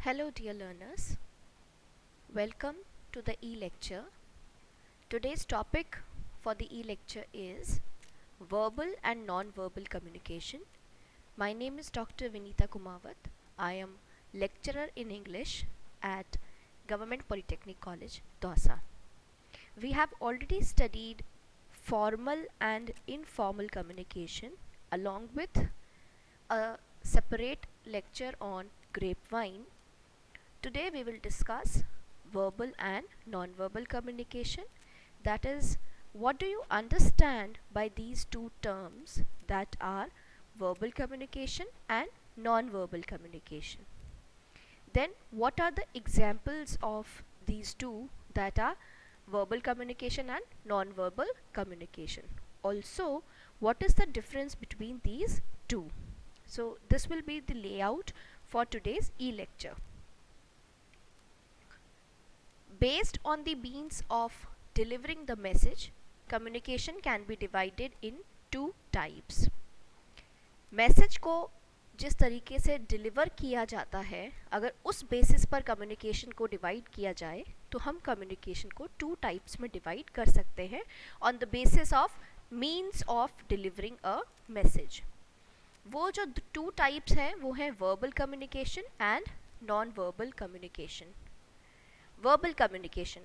Hello dear learners, welcome to the e-lecture. Today's topic for the e-lecture is verbal and non-verbal communication. My name is Dr. Vinita Kumawat. I am lecturer in English at Government Polytechnic College, Dausa. We have already studied formal and informal communication along with a separate lecture on grapevine. Today we will discuss verbal and non-verbal communication. That is, what do you understand by these two terms that are verbal communication and non-verbal communication? Then what are the examples of these two that are verbal communication and non-verbal communication? Also, what is the difference between these two? So this will be the layout for today's e-lecture. Based on the means of delivering the message, communication can be divided in two types. Message को जिस तरीके से deliver किया जाता है, अगर उस basis पर कम्युनिकेशन को डिवाइड किया जाए तो हम कम्युनिकेशन को टू टाइप्स में डिवाइड कर सकते हैं on the basis of means of delivering a message. वो जो टू टाइप्स हैं वो हैं verbal communication and non verbal communication. Verbal communication: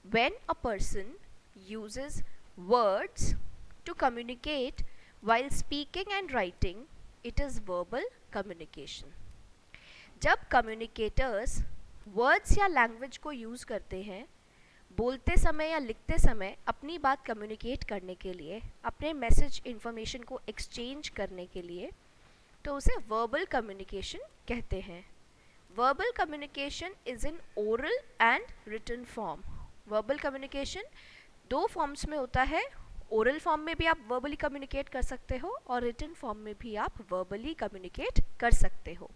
when a person uses words to communicate while speaking and writing, it is verbal communication. जब communicators words या language को use करते हैं बोलते समय या लिखते समय अपनी बात communicate करने के लिए, अपने message information को exchange करने के लिए, तो उसे verbal communication कहते हैं. Verbal communication is in oral and written form. Verbal communication दो फॉर्म्स में होता है. ओरल फॉर्म में भी आप verbally communicate कर सकते हो और written फॉर्म में भी आप verbally communicate कर सकते हो.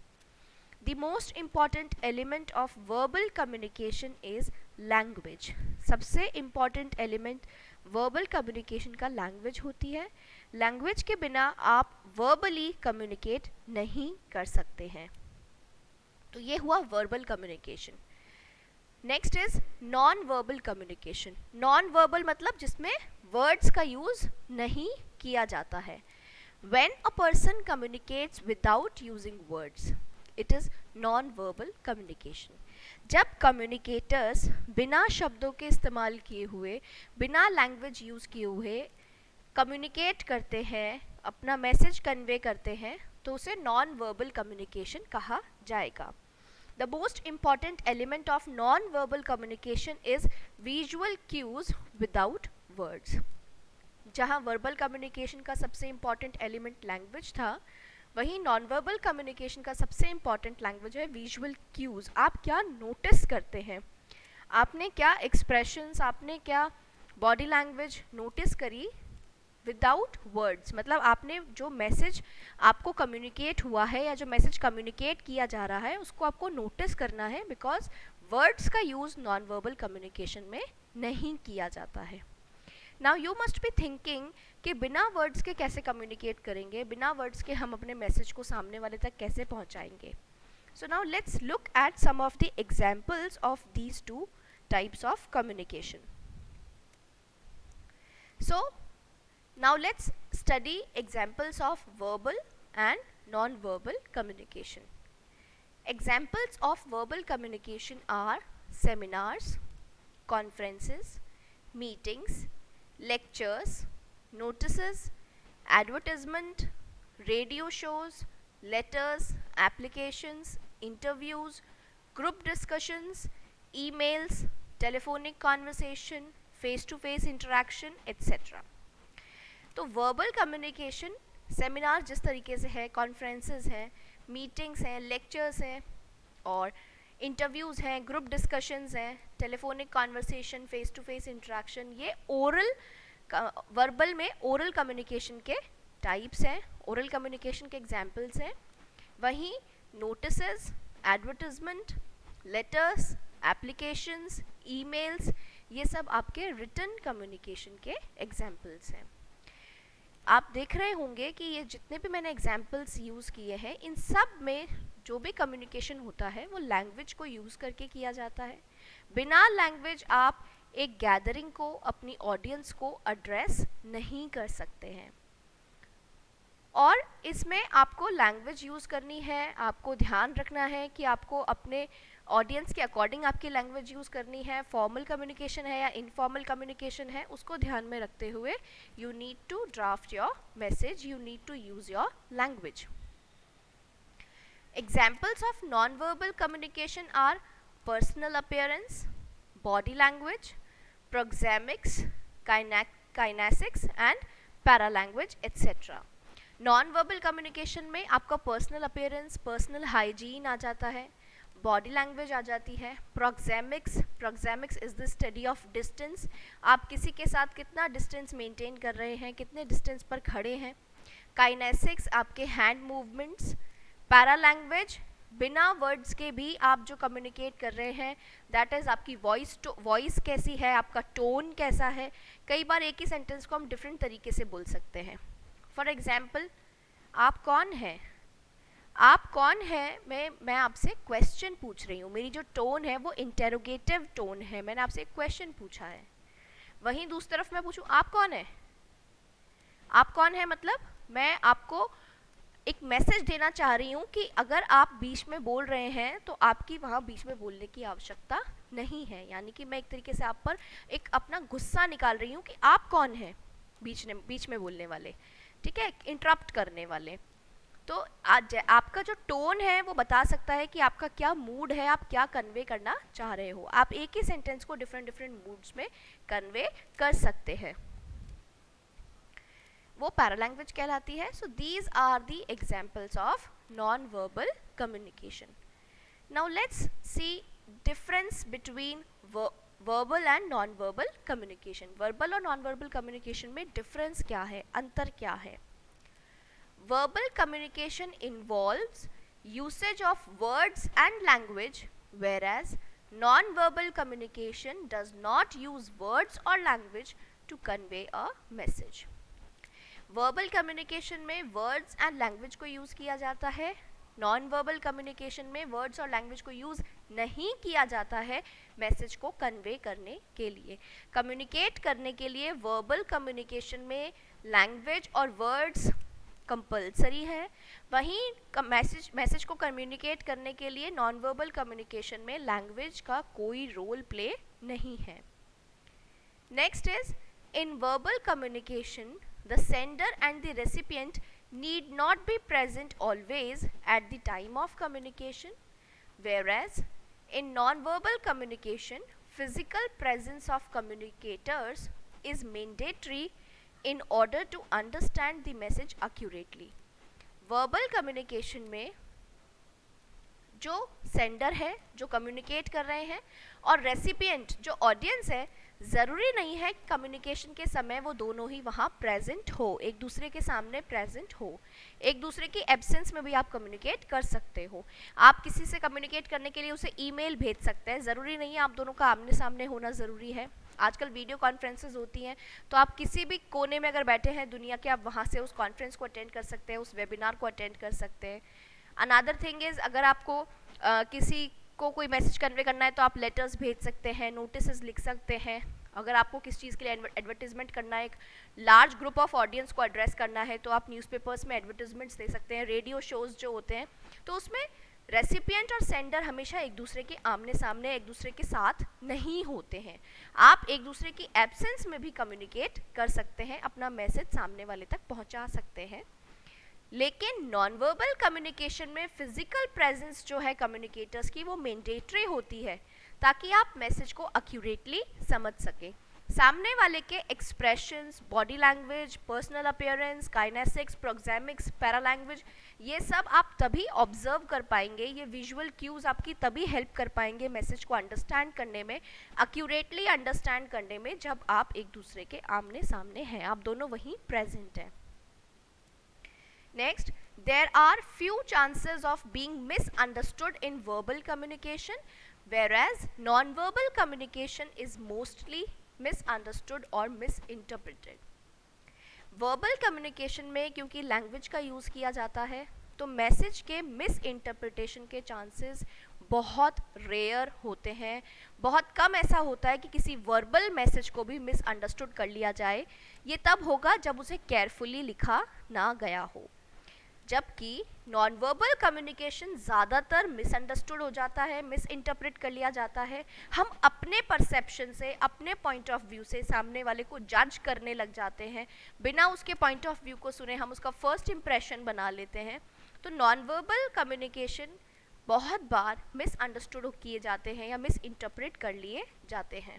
The most important element of verbal communication is language. सबसे important element verbal communication का language होती है. Language के बिना आप verbally communicate नहीं कर सकते हैं. तो ये हुआ verbal communication. Next is non verbal communication. Non verbal मतलब जिसमें वर्ड्स का यूज नहीं किया जाता है. When a person communicates without using words, it is non verbal communication. जब कम्युनिकेटर्स बिना शब्दों के इस्तेमाल किए हुए, बिना लैंग्वेज यूज किए हुए कम्युनिकेट करते हैं, अपना मैसेज कन्वे करते हैं, तो उसे नॉन वर्बल कम्युनिकेशन कहा जाएगा. The most important element of non-verbal communication is visual cues without words. जहाँ verbal communication का सबसे important element language था, वहीं non-verbal communication का सबसे important language है visual cues. आप क्या notice करते हैं, आपने क्या expressions, आपने क्या body language notice करी विदाउट वर्ड्स. मतलब आपने जो मैसेज आपको कम्युनिकेट हुआ है या जो मैसेज कम्युनिकेट किया जा रहा है उसको आपको नोटिस करना है, बिकॉज वर्ड्स का यूज़ नॉन वर्बल कम्युनिकेशन में नहीं किया जाता है. Now you must be thinking कि बिना वर्ड्स के कैसे कम्युनिकेट करेंगे, बिना वर्ड्स के हम अपने मैसेज को सामने वाले तक कैसे पहुंचाएंगे. So now let's look at some of the examples of these two types of communication. So now let's study examples of verbal and non-verbal communication. Examples of verbal communication are seminars, conferences, meetings, lectures, notices, advertisement, radio shows, letters, applications, interviews, group discussions, emails, telephonic conversation, face-to-face interaction, etc. तो verbal communication seminar जिस तरीके से है, conferences हैं, meetings हैं, lectures हैं और interviews हैं, ग्रुप डिस्कशंस हैं, telephonic conversation, face to face interaction, ये ओरल वर्बल में ओरल कम्युनिकेशन के टाइप्स हैं, ओरल कम्युनिकेशन के एग्जांपल्स हैं. वहीं notices, advertisement, letters, applications, emails, ये सब आपके रिटन कम्युनिकेशन के एग्जांपल्स हैं. आप देख रहे होंगे कि ये जितने भी मैंने एग्जाम्पल्स यूज़ किए हैं, इन सब में जो भी कम्युनिकेशन होता है वो लैंग्वेज को यूज़ करके किया जाता है। बिना लैंग्वेज आप एक गैदरिंग को, अपनी ऑडियंस को एड्रेस नहीं कर सकते हैं। और इसमें आपको लैंग्वेज यूज़ करनी है, आपको ध्यान रखना है कि आपको अपने ऑडियंस के अकॉर्डिंग आपकी लैंग्वेज यूज़ करनी है। फॉर्मल कम्युनिकेशन है या इनफॉर्मल कम्युनिकेशन है, उसको ध्यान में रखते हुए you need to draft your message, you need to use your language. Examples of non-verbal communication are personal appearance, body language, proxemics, kinesics and paralanguage etc. Non-verbal communication में आपका personal appearance, personal hygiene आ जाता है, body language आ जाती है, proxemics is the study of distance, आप किसी के साथ कितना डिस्टेंस मेंटेन कर रहे हैं, कितने डिस्टेंस पर खड़े हैं। काइनेसिक्स आपके हैंड मूवमेंट्स। पैरालैंग्वेज बिना वर्ड्स के भी आप जो कम्युनिकेट कर रहे हैं, दैट इज़ आपकी वॉइस कैसी है, आपका टोन कैसा है। कई बार एक ही सेंटेंस को हम डिफरेंट तरीके से बोल सकते हैं। फॉर एग्जाम्पल, आप कौन हैं, आप कौन है, मैं आपसे क्वेश्चन पूछ रही हूँ, मेरी जो टोन है वो इंटेरोगेटिव टोन है, मैंने आपसे एक क्वेश्चन पूछा है। वहीं दूसरी तरफ मैं पूछूँ आप कौन है, आप कौन है मतलब मैं आपको एक मैसेज देना चाह रही हूँ कि अगर आप बीच में बोल रहे हैं तो आपकी वहाँ बीच में बोलने की आवश्यकता नहीं है। यानी कि मैं एक तरीके से आप पर एक अपना गुस्सा निकाल रही हूँ कि आप कौन हैं बीच में बोलने वाले, ठीक है, इंटरप्ट करने वाले। तो आज आपका जो टोन है वो बता सकता है कि आपका क्या मूड है, आप क्या कन्वे करना चाह रहे हो। आप एक ही सेंटेंस को डिफरेंट मूड्स में कन्वे कर सकते हैं, वो पैरालैंग्वेज कहलाती है। So these are the examples of non verbal communication. Now let's see difference between verbal and non verbal communication. Verbal और नॉन वर्बल कम्युनिकेशन में डिफरेंस क्या है, अंतर क्या है। Verbal communication involves usage of words and language, whereas non-verbal communication does not use words or language to convey a message. Verbal communication में words and language को use किया जाता है, non-verbal communication में words और language को use नहीं किया जाता है मैसेज को कन्वे करने के लिए। कम्युनिकेट करने के लिए verbal communication में लैंग्वेज और वर्ड्स कंपल्सरी है, वहीं मैसेज को कम्युनिकेट करने के लिए नॉन वर्बल कम्युनिकेशन में लैंग्वेज का कोई रोल प्ले नहीं है। Next is in verbal communication the sender and the recipient need not be present always at the time of communication, whereas in non-verbal communication physical presence of communicators is mandatory in order to understand the message accurately. Verbal communication में जो sender है, जो communicate कर रहे हैं, और recipient जो audience है, ज़रूरी नहीं है कम्युनिकेशन के समय वो दोनों ही वहाँ प्रेजेंट हो, एक दूसरे के सामने प्रेजेंट हो। एक दूसरे की एब्सेंस में भी आप कम्युनिकेट कर सकते हो। आप किसी से कम्युनिकेट करने के लिए उसे ईमेल भेज सकते हैं, ज़रूरी नहीं है आप दोनों का आमने सामने होना ज़रूरी है। आजकल वीडियो कॉन्फ्रेंसेज होती हैं, तो आप किसी भी कोने में अगर बैठे हैं दुनिया के, आप वहाँ से उस कॉन्फ्रेंस को अटेंड कर सकते हैं, उस वेबिनार को अटेंड कर सकते हैं। अनदर थिंग इज़, अगर आपको किसी को कोई मैसेज कन्वे करना है तो आप लेटर्स भेज सकते हैं, नोटिस लिख सकते हैं। अगर आपको किस चीज़ के लिए एडवर्टीजमेंट करना है, एक लार्ज ग्रुप ऑफ ऑडियंस को एड्रेस करना है, तो आप न्यूज़पेपर्स में एडवर्टीजमेंट्स दे सकते हैं। रेडियो शोज़ जो होते हैं तो उसमें रेसिपिएंट और सेंडर हमेशा एक दूसरे के आमने सामने, एक दूसरे के साथ नहीं होते हैं। आप एक दूसरे की एब्सेंस में भी कम्युनिकेट कर सकते हैं, अपना मैसेज सामने वाले तक पहुंचा सकते हैं। लेकिन नॉन वर्बल कम्युनिकेशन में फिजिकल प्रेजेंस जो है कम्युनिकेटर्स की, वो मैंडेटरी होती है ताकि आप मैसेज को एक्यूरेटली समझ सकें। सामने वाले के expressions, body language, personal appearance, kinesics, proxemics, paralanguage, ये सब आप तभी ऑब्जर्व कर पाएंगे, ये विजुअल क्यूज आपकी तभी हेल्प कर पाएंगे मैसेज को अंडरस्टैंड करने में, एक्यूरेटली अंडरस्टैंड करने में, जब आप एक दूसरे के आमने सामने हैं, आप दोनों वहीं प्रेजेंट हैं। Next, there are few chances of being misunderstood in verbal communication, whereas non-verbal communication is mostly misunderstood or misinterpreted. Verbal communication में क्योंकि लैंग्वेज का यूज़ किया जाता है, तो मैसेज के मिस इंटरप्रिटेशन के चांसेस बहुत रेयर होते हैं। बहुत कम ऐसा होता है कि किसी वर्बल मैसेज को भी मिसअंडरस्टूड कर लिया जाए। ये तब होगा जब उसे केयरफुली लिखा ना गया हो, जबकि नॉन वर्बल कम्युनिकेशन ज़्यादातर मिसअंडरस्टूड हो जाता है, मिस इंटरप्रेट कर लिया जाता है। हम अपने परसेप्शन से, अपने पॉइंट ऑफ व्यू से सामने वाले को जज करने लग जाते हैं, बिना उसके पॉइंट ऑफ व्यू को सुने हम उसका फर्स्ट इंप्रेशन बना लेते हैं। तो नॉन वर्बल कम्युनिकेशन बहुत बार मिसअंडरस्टूड किए जाते हैं या मिस इंटरप्रेट कर लिए जाते हैं।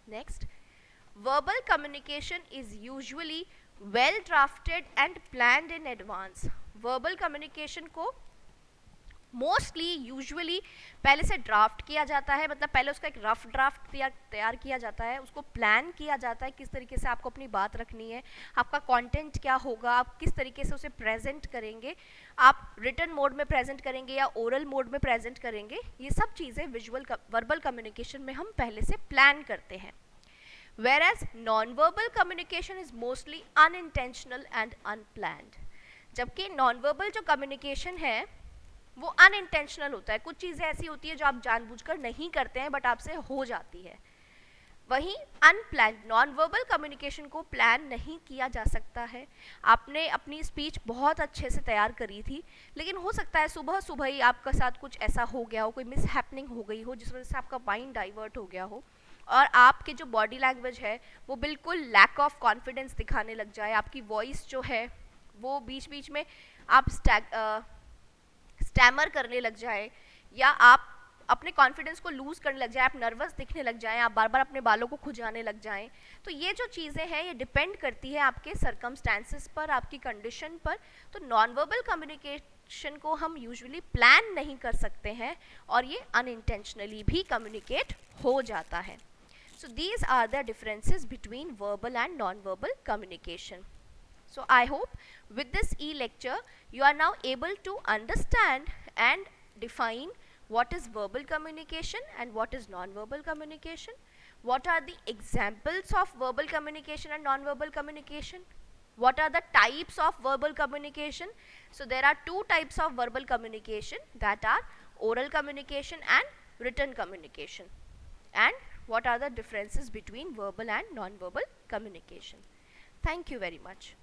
Next, verbal communication is usually well drafted and planned in advance. verbal communication को मोस्टली यूजुअली पहले से ड्राफ्ट किया जाता है, मतलब पहले उसका एक रफ ड्राफ्ट तैयार किया जाता है, उसको प्लान किया जाता है किस तरीके से आपको अपनी बात रखनी है, आपका कंटेंट क्या होगा, आप किस तरीके से उसे प्रेजेंट करेंगे, आप रिटन मोड में प्रेजेंट करेंगे या ओरल मोड में प्रेजेंट करेंगे। ये सब चीज़ें वर्बल कम्युनिकेशन में हम पहले से प्लान करते हैं। Whereas non-verbal communication is mostly unintentional and unplanned. जबकि non-verbal जो communication है वो unintentional होता है, कुछ चीज़ें ऐसी होती है जो आप जानबूझकर नहीं करते हैं बट आपसे हो जाती है। वहीं अनप्लान्ड नॉन वर्बल कम्युनिकेशन को प्लान नहीं किया जा सकता है। आपने अपनी स्पीच बहुत अच्छे से तैयार करी थी, लेकिन हो सकता है सुबह सुबह ही आपके साथ कुछ ऐसा हो गया हो, कोई मिस हैपनिंग हो गई हो जिस वजह से आपका माइंड डाइवर्ट हो गया हो और आपके जो बॉडी लैंग्वेज है वो बिल्कुल लैक ऑफ कॉन्फिडेंस दिखाने लग जाए, आपकी वॉइस जो है वो बीच बीच में आप स्टैमर करने लग जाए, या आप अपने कॉन्फिडेंस को लूज़ करने लग जाए, आप नर्वस दिखने लग जाएं, आप बार बार अपने बालों को खुजाने लग जाएं। तो ये जो चीज़ें हैं ये डिपेंड करती है आपके सर्कमस्टेंसेस पर, आपकी कंडीशन पर। तो नॉन वर्बल कम्युनिकेशन को हम यूजुअली प्लान नहीं कर सकते हैं और ये अनइंटेंशनली भी कम्युनिकेट हो जाता है। So these are the differences between verbal and non-verbal communication. So I hope with this e-lecture you are now able to understand and define what is verbal communication and what is non-verbal communication. What are the examples of verbal communication and non-verbal communication? What are the types of verbal communication? So there are two types of verbal communication, that are oral communication and written communication. And what are the differences between verbal and non-verbal communication. Thank you very much.